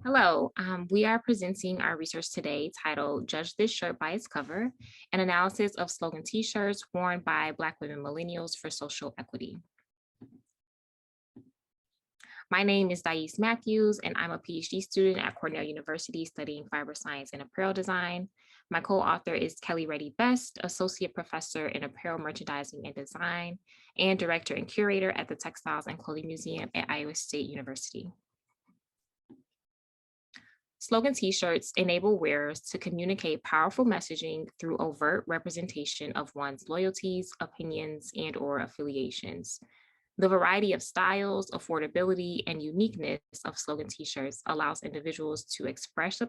Hello, we are presenting our research today titled Judge This Shirt by Its Cover, an analysis of slogan t-shirts worn by Black women millennials for social equity. My name is Thais Matthews, and I'm a PhD student at Cornell University studying fiber science and apparel design. My co-author is Kelly Reddy Best, Associate Professor in Apparel Merchandising and Design, and Director and Curator at the Textiles and Clothing Museum at Iowa State University. Slogan t-shirts enable wearers to communicate powerful messaging through overt representation of one's loyalties, opinions, and/or affiliations. The variety of styles, affordability, and uniqueness of slogan t-shirts allows individuals to express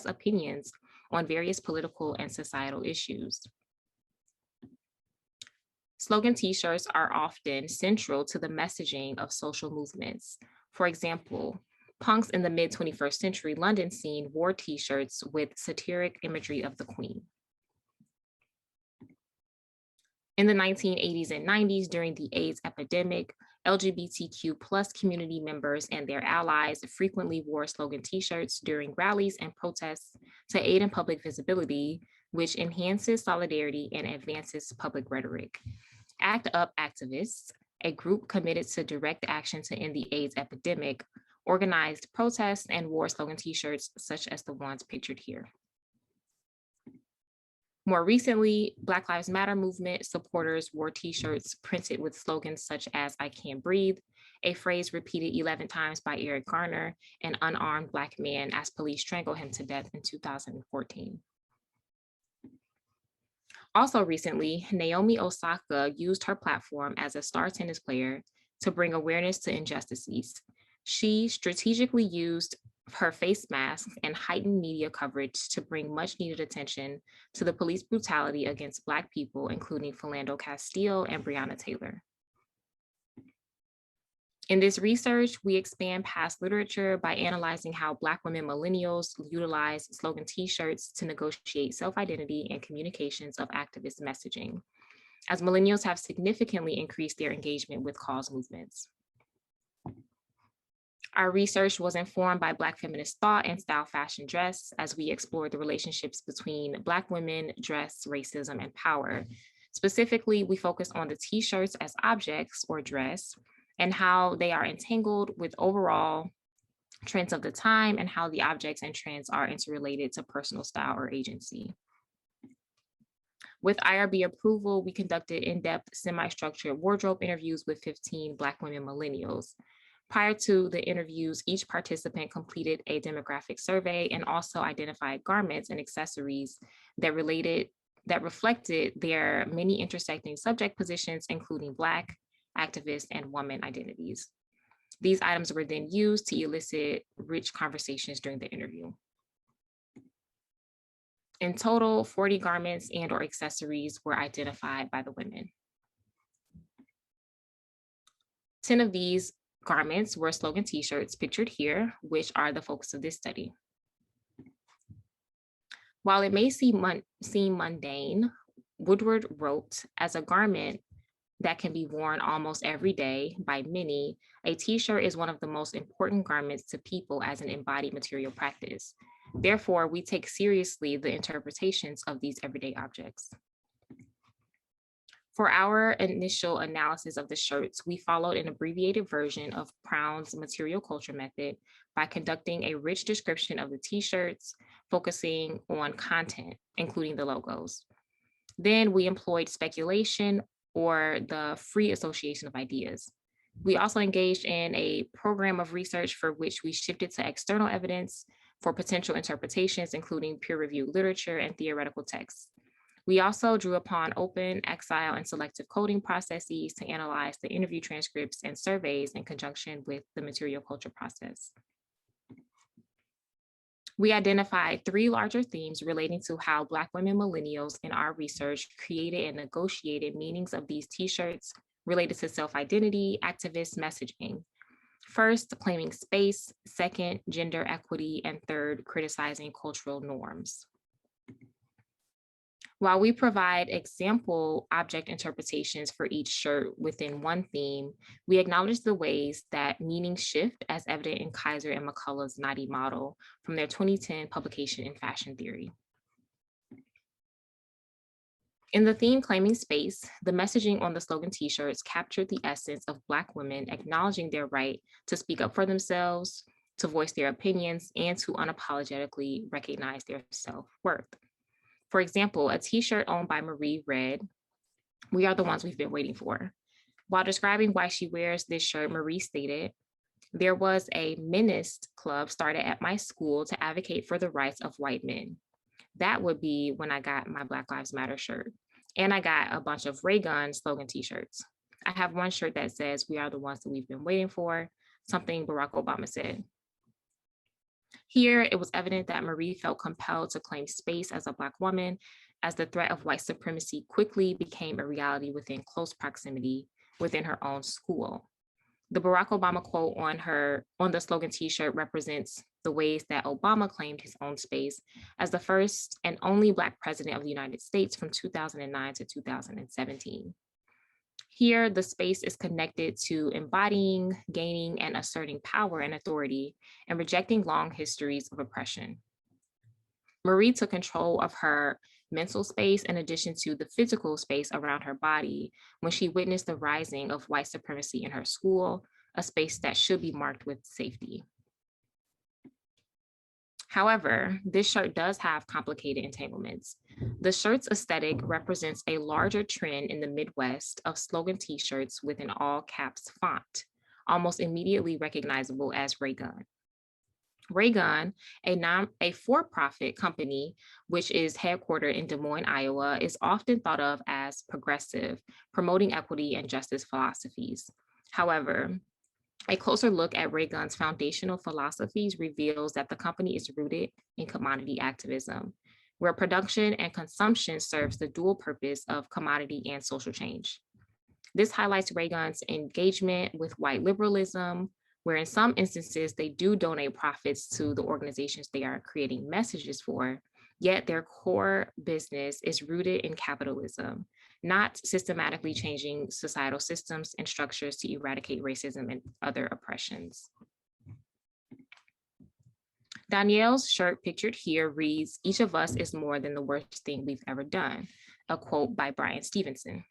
opinions on various political and societal issues. Slogan t-shirts are often central to the messaging of social movements. For example, punks in the mid 21st century London scene wore t-shirts with satiric imagery of the Queen. In the 1980s and 90s, during the AIDS epidemic, LGBTQ plus community members and their allies frequently wore slogan t-shirts during rallies and protests to aid in public visibility, which enhances solidarity and advances public rhetoric. ACT UP activists, a group committed to direct action to end the AIDS epidemic, organized protests and wore slogan t-shirts such as the ones pictured here. More recently, Black Lives Matter movement supporters wore t-shirts printed with slogans such as "I can't breathe," a phrase repeated 11 times by Eric Garner, an unarmed Black man, as police strangled him to death in 2014. Also recently, Naomi Osaka used her platform as a star tennis player to bring awareness to injustices. She strategically used her face mask and heightened media coverage to bring much needed attention to the police brutality against Black people, including Philando Castile and Breonna Taylor. In this research, we expand past literature by analyzing how Black women millennials utilize slogan t-shirts to negotiate self-identity and communications of activist messaging, as millennials have significantly increased their engagement with cause movements. Our research was informed by Black feminist thought and style fashion dress as we explored the relationships between Black women, dress, racism, and power. Specifically, we focused on the t-shirts as objects or dress and how they are entangled with overall trends of the time and how the objects and trends are interrelated to personal style or agency. With IRB approval, we conducted in-depth semi-structured wardrobe interviews with 15 Black women millennials. Prior to the interviews, each participant completed a demographic survey and also identified garments and accessories that reflected their many intersecting subject positions, including Black, activist, and woman identities. These items were then used to elicit rich conversations during the interview. In total, 40 garments and/or accessories were identified by the women. 10 of these garments were slogan t-shirts pictured here, which are the focus of this study. While it may seem mundane, Woodward wrote, as a garment that can be worn almost every day by many, a t-shirt is one of the most important garments to people as an embodied material practice. Therefore, we take seriously the interpretations of these everyday objects. For our initial analysis of the shirts, we followed an abbreviated version of Proun's material culture method by conducting a rich description of the t-shirts, focusing on content, including the logos. Then we employed speculation or the free association of ideas. We also engaged in a program of research for which we shifted to external evidence for potential interpretations, including peer-reviewed literature and theoretical texts. We also drew upon open, exile, and selective coding processes to analyze the interview transcripts and surveys in conjunction with the material culture process. We identified 3 larger themes relating to how Black women millennials in our research created and negotiated meanings of these t-shirts related to self-identity, activist messaging. First, claiming space. Second, gender equity. And third, criticizing cultural norms. While we provide example object interpretations for each shirt within one theme, we acknowledge the ways that meanings shift, as evident in Kaiser and McCullough's Naughty model from their 2010 publication in Fashion Theory. In the theme Claiming Space, the messaging on the slogan t-shirts captured the essence of Black women acknowledging their right to speak up for themselves, to voice their opinions, and to unapologetically recognize their self-worth. For example, a t-shirt owned by Marie read, "We are the ones we've been waiting for." While describing why she wears this shirt, Marie stated, "There was a meninist club started at my school to advocate for the rights of white men. That would be when I got my Black Lives Matter shirt. And I got a bunch of Raygun slogan t-shirts. I have one shirt that says, 'We are the ones that we've been waiting for,' something Barack Obama said." Here, it was evident that Marie felt compelled to claim space as a Black woman, as the threat of white supremacy quickly became a reality within close proximity within her own school. The Barack Obama quote on the slogan t-shirt represents the ways that Obama claimed his own space as the first and only Black president of the United States from 2009 to 2017. Here, the space is connected to embodying, gaining, and asserting power and authority, and rejecting long histories of oppression. Marie took control of her mental space in addition to the physical space around her body when she witnessed the rising of white supremacy in her school, a space that should be marked with safety. However, this shirt does have complicated entanglements. The shirt's aesthetic represents a larger trend in the Midwest of slogan t-shirts with an all caps font, almost immediately recognizable as Raygun. Raygun, a for-profit company, which is headquartered in Des Moines, Iowa, is often thought of as progressive, promoting equity and justice philosophies. However, a closer look at Raygun's foundational philosophies reveals that the company is rooted in commodity activism, where production and consumption serves the dual purpose of commodity and social change. This highlights Raygun's engagement with white liberalism, where in some instances they do donate profits to the organizations they are creating messages for, yet their core business is rooted in capitalism, not systematically changing societal systems and structures to eradicate racism and other oppressions. Danielle's shirt pictured here reads, "Each of us is more than the worst thing we've ever done," a quote by Brian Stevenson.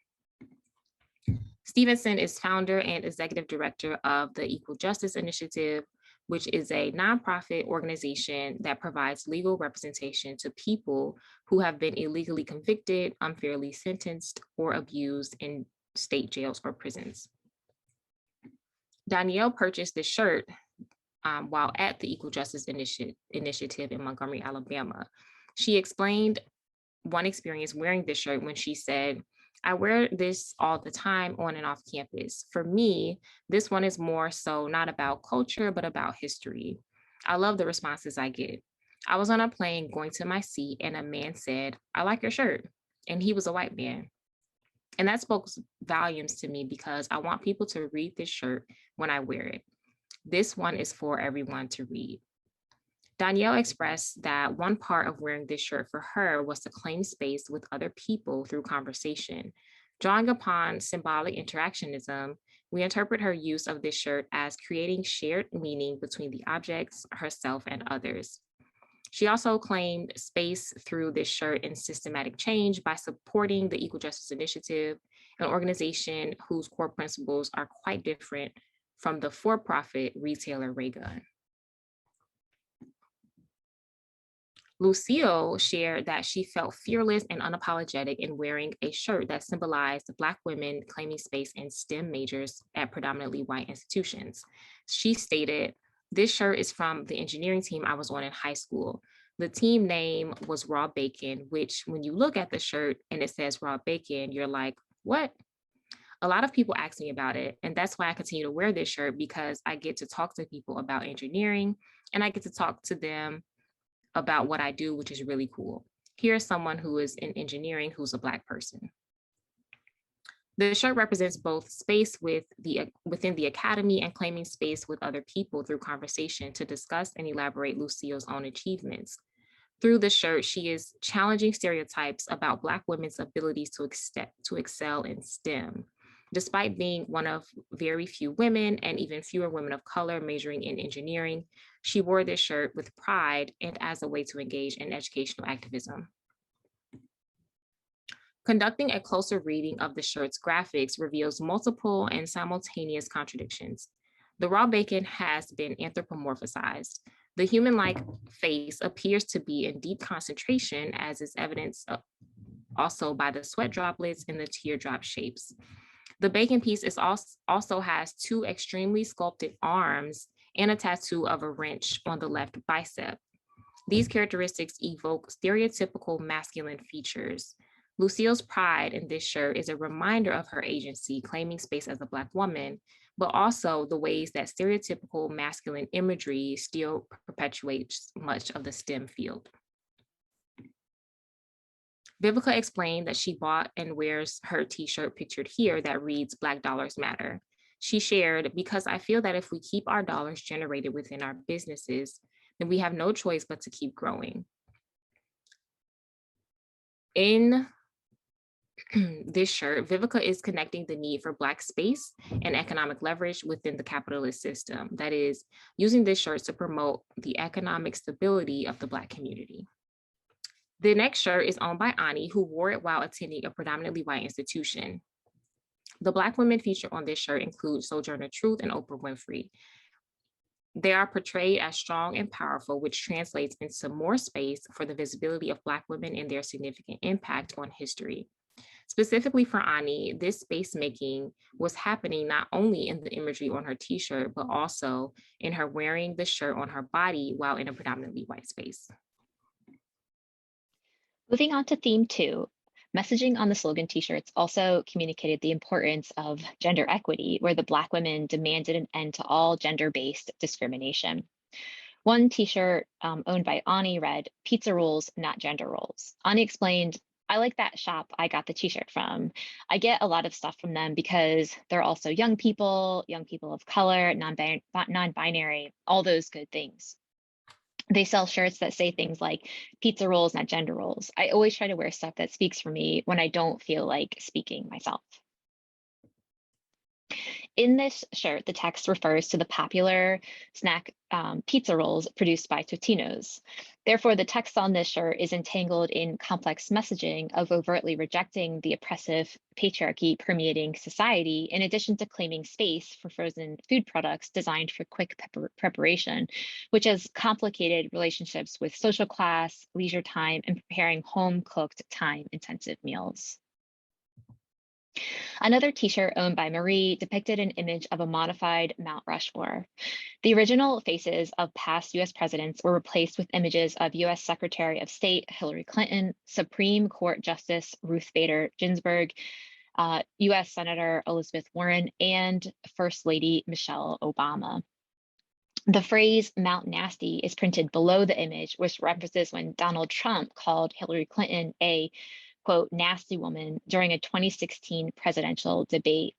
Stevenson is founder and executive director of the Equal Justice Initiative, which is a nonprofit organization that provides legal representation to people who have been illegally convicted, unfairly sentenced, or abused in state jails or prisons. Danielle purchased this shirt while at the Equal Justice Initiative in Montgomery, Alabama. She explained one experience wearing this shirt when she said, "I wear this all the time on and off campus. For me, this one is more so not about culture, but about history. I love the responses I get. I was on a plane going to my seat and a man said, 'I like your shirt.' And he was a white man. And that spoke volumes to me because I want people to read this shirt when I wear it. This one is for everyone to read." Danielle expressed that one part of wearing this shirt for her was to claim space with other people through conversation. Drawing upon symbolic interactionism, we interpret her use of this shirt as creating shared meaning between the objects, herself, and others. She also claimed space through this shirt in systematic change by supporting the Equal Justice Initiative, an organization whose core principles are quite different from the for-profit retailer Raygun. Lucille shared that she felt fearless and unapologetic in wearing a shirt that symbolized Black women claiming space in STEM majors at predominantly white institutions. She stated, "This shirt is from the engineering team I was on in high school. The team name was Raw Bacon, which when you look at the shirt and it says Raw Bacon, you're like, what?" A lot of people ask me about it, and that's why I continue to wear this shirt, because I get to talk to people about engineering and I get to talk to them about what I do, which is really cool. Here's someone who is in engineering who's a Black person. The shirt represents both space within the academy and claiming space with other people through conversation to discuss and elaborate Lucille's own achievements. Through the shirt, she is challenging stereotypes about Black women's abilities to excel in STEM. Despite being one of very few women and even fewer women of color majoring in engineering, she wore this shirt with pride and as a way to engage in educational activism. Conducting a closer reading of the shirt's graphics reveals multiple and simultaneous contradictions. The raw bacon has been anthropomorphized. The human-like face appears to be in deep concentration, as is evidenced also by the sweat droplets and the teardrop shapes. The bacon piece also has two extremely sculpted arms and a tattoo of a wrench on the left bicep. These characteristics evoke stereotypical masculine features. Lucille's pride in this shirt is a reminder of her agency, claiming space as a Black woman, but also the ways that stereotypical masculine imagery still perpetuates much of the STEM field. Vivica explained that she bought and wears her t-shirt pictured here that reads "Black Dollars Matter." She shared, "Because I feel that if we keep our dollars generated within our businesses, then we have no choice but to keep growing." In this shirt, Vivica is connecting the need for Black space and economic leverage within the capitalist system. That is, using this shirt to promote the economic stability of the Black community. The next shirt is owned by Ani, who wore it while attending a predominantly white institution. The Black women featured on this shirt include Sojourner Truth and Oprah Winfrey. They are portrayed as strong and powerful, which translates into more space for the visibility of Black women and their significant impact on history. Specifically for Ani, this space making was happening not only in the imagery on her t-shirt, but also in her wearing the shirt on her body while in a predominantly white space. Moving on to theme 2, messaging on the slogan t-shirts also communicated the importance of gender equity, where the Black women demanded an end to all gender-based discrimination. One t-shirt owned by Ani read, "Pizza rules, not gender roles." Ani explained, "I like that shop I got the t-shirt from. I get a lot of stuff from them because they're also young people of color, non-binary, all those good things. They sell shirts that say things like pizza rolls, not gender roles. I always try to wear stuff that speaks for me when I don't feel like speaking myself." In this shirt, the text refers to the popular snack pizza rolls produced by Totino's. Therefore, the text on this shirt is entangled in complex messaging of overtly rejecting the oppressive patriarchy permeating society, in addition to claiming space for frozen food products designed for quick preparation, which has complicated relationships with social class, leisure time, and preparing home-cooked, time-intensive meals. Another t-shirt owned by Marie depicted an image of a modified Mount Rushmore. The original faces of past US presidents were replaced with images of US Secretary of State Hillary Clinton, Supreme Court Justice Ruth Bader Ginsburg, US Senator Elizabeth Warren, and First Lady Michelle Obama. The phrase "Mount Nasty" is printed below the image, which references when Donald Trump called Hillary Clinton a, quote, "nasty woman" during a 2016 presidential debate,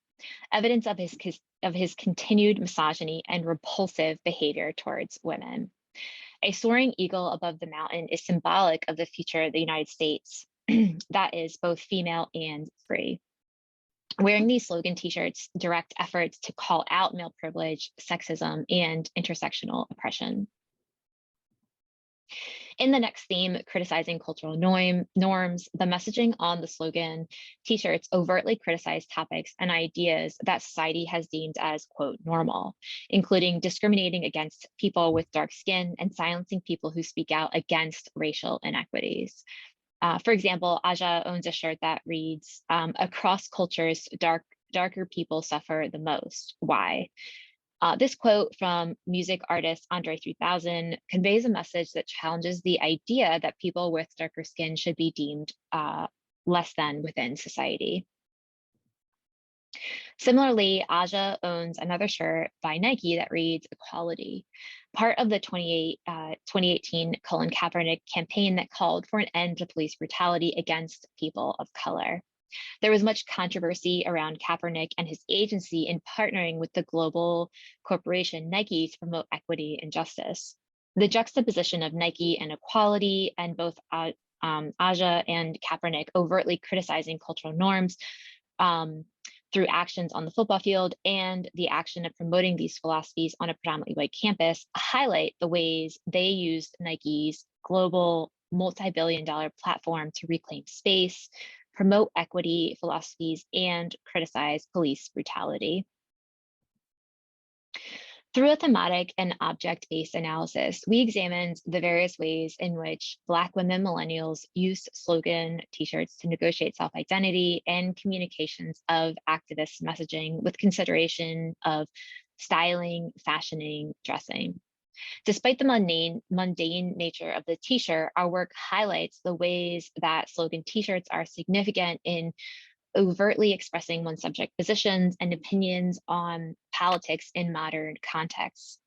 evidence of his continued misogyny and repulsive behavior towards women. A soaring eagle above the mountain is symbolic of the future of the United States that is both female and free. Wearing these slogan t-shirts direct efforts to call out male privilege, sexism, and intersectional oppression. In the next theme, criticizing cultural norms, the messaging on the slogan t-shirts overtly criticize topics and ideas that society has deemed as, quote, normal, including discriminating against people with dark skin and silencing people who speak out against racial inequities. For example, Aja owns a shirt that reads, "Across cultures, darker people suffer the most. Why?" This quote from music artist Andre 3000 conveys a message that challenges the idea that people with darker skin should be deemed less than within society. Similarly, Aja owns another shirt by Nike that reads "Equality," part of the 2018 Colin Kaepernick campaign that called for an end to police brutality against people of color. There was much controversy around Kaepernick and his agency in partnering with the global corporation Nike to promote equity and justice. The juxtaposition of Nike and equality, and both Aja and Kaepernick overtly criticizing cultural norms through actions on the football field, and the action of promoting these philosophies on a predominantly white campus, highlight the ways they used Nike's global multi-billion-dollar platform to reclaim space, promote equity philosophies, and criticize police brutality. Through a thematic and object-based analysis, we examined the various ways in which Black women millennials used slogan t-shirts to negotiate self-identity and communications of activist messaging with consideration of styling, fashioning, dressing. Despite the mundane nature of the t-shirt, our work highlights the ways that slogan t-shirts are significant in overtly expressing one's subject positions and opinions on politics in modern contexts.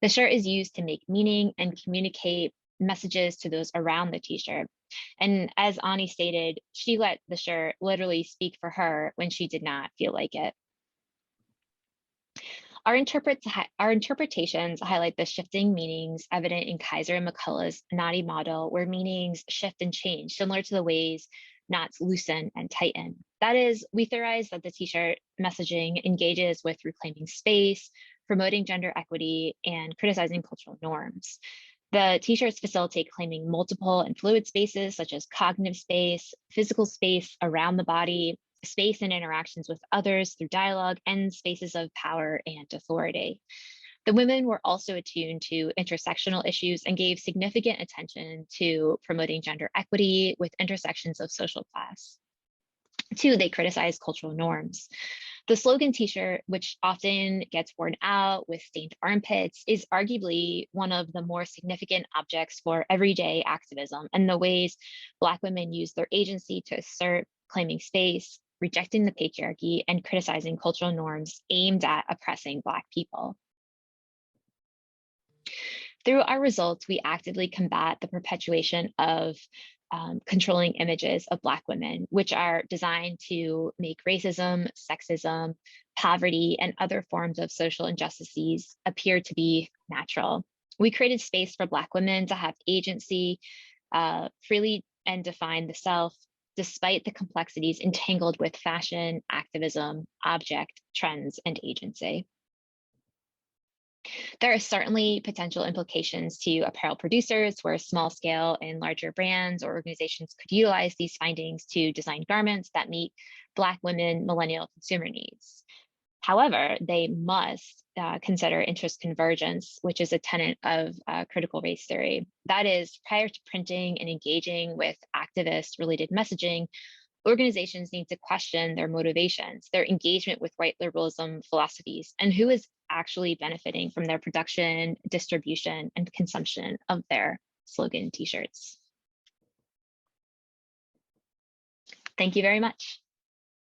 The shirt is used to make meaning and communicate messages to those around the t-shirt. And as Ani stated, she let the shirt literally speak for her when she did not feel like it. Our interpretations highlight the shifting meanings evident in Kaiser and McCullough's Nadi model, where meanings shift and change, similar to the ways knots loosen and tighten. That is, we theorize that the t-shirt messaging engages with reclaiming space, promoting gender equity, and criticizing cultural norms. The t-shirts facilitate claiming multiple and fluid spaces, such as cognitive space, physical space around the body, space and interactions with others through dialogue, and spaces of power and authority. The women were also attuned to intersectional issues and gave significant attention to promoting gender equity with intersections of social class. 2, they criticized cultural norms. The slogan t-shirt, which often gets worn out with stained armpits, is arguably one of the more significant objects for everyday activism and the ways Black women use their agency to assert claiming space, rejecting the patriarchy, and criticizing cultural norms aimed at oppressing Black people. Through our results, we actively combat the perpetuation of controlling images of Black women, which are designed to make racism, sexism, poverty, and other forms of social injustices appear to be natural. We created space for Black women to have agency, freely and define the self, despite the complexities entangled with fashion, activism, object, trends, and agency. There are certainly potential implications to apparel producers where small scale and larger brands or organizations could utilize these findings to design garments that meet Black women millennial consumer needs. However, they must consider interest convergence, which is a tenet of critical race theory. That is, prior to printing and engaging with activist-related messaging, organizations need to question their motivations, their engagement with white liberalism philosophies, and who is actually benefiting from their production, distribution, and consumption of their slogan t-shirts. Thank you very much.